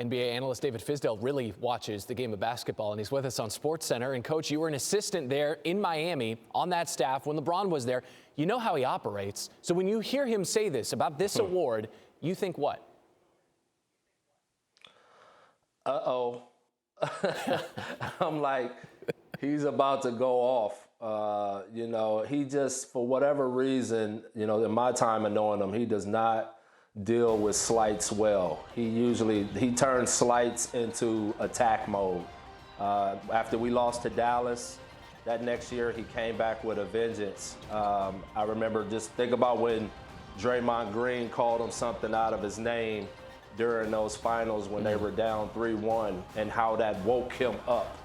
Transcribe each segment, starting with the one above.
NBA analyst David Fizdale really watches the game of basketball, and he's with us on SportsCenter. And, Coach, you were an assistant there in Miami on that staff when LeBron was there. You know how he operates. So when you hear him say this about this award, you think what? Uh-oh. I'm like, he's about to go off. He just, for whatever reason, in my time of knowing him, he does not deal with slights well. He turns slights into attack mode. After we lost to Dallas, that next year he came back with a vengeance. I remember, just think about when Draymond Green called him something out of his name during those finals when they were down 3-1, and how that woke him up.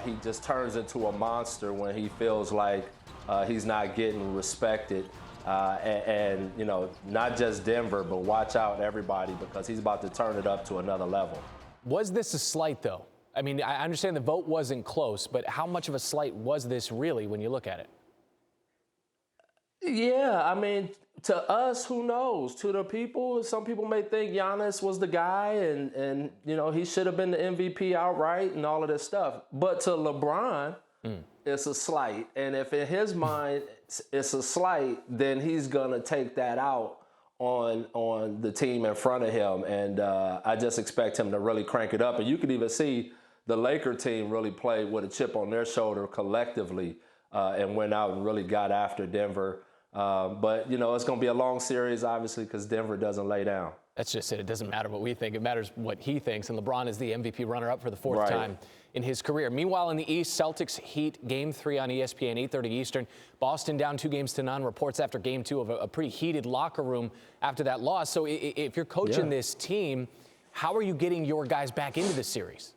He just turns into a monster when he feels like he's not getting respected. And not just Denver, but watch out, everybody, because he's about to turn it up to another level. Was this a slight, though? I mean, I understand the vote wasn't close, but how much of a slight was this really when you look at it? Yeah, I mean, to us, who knows? To the people, some people may think Giannis was the guy and he should have been the MVP outright and all of this stuff. But to LeBron, it's a slight. And if in his mind it's a slight, then he's going to take that out on the team in front of him. And I just expect him to really crank it up. And you could even see the Laker team really played with a chip on their shoulder collectively and went out and really got after Denver. But it's going to be a long series, obviously, because Denver doesn't lay down. That's just it. It doesn't matter what we think. It matters what he thinks. And LeBron is the MVP runner-up for the fourth time in his career. Meanwhile, in the East, Celtics Heat Game 3 on ESPN, 8:30 Eastern. Boston down 2-0. Reports after Game 2 of a pretty heated locker room after that loss. So if you're coaching this team, how are you getting your guys back into this series?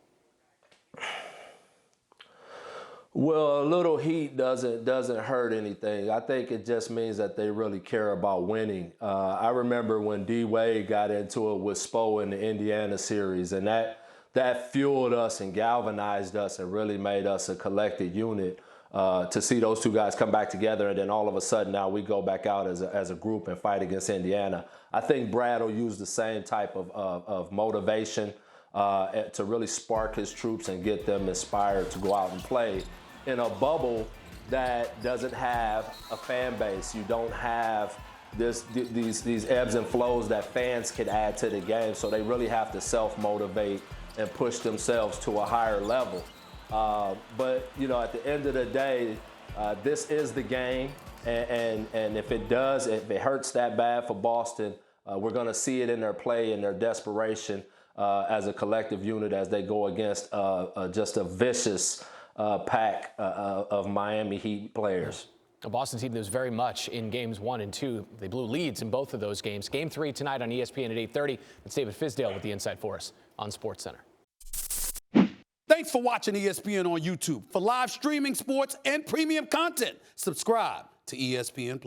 Well, a little heat doesn't hurt anything. I think it just means that they really care about winning. I remember when D-Wade got into it with Spo in the Indiana series, and that fueled us and galvanized us and really made us a collected unit to see those two guys come back together, and then all of a sudden now we go back out as a group and fight against Indiana. I think Brad will use the same type of motivation to really spark his troops and get them inspired to go out and play in a bubble that doesn't have a fan base. You don't have these ebbs and flows that fans can add to the game, so they really have to self-motivate and push themselves to a higher level. But at the end of the day, this is the game, and if it hurts that bad for Boston, we're going to see it in their play and their desperation as a collective unit as they go against just a vicious pack of Miami Heat players. The Boston team was very much in games 1 and 2. They blew leads in both of those games. Game 3 tonight on ESPN at 8:30. It's David Fizdale with the insight for us on SportsCenter. Thanks for watching ESPN on YouTube. For live streaming sports and premium content, subscribe to ESPN+.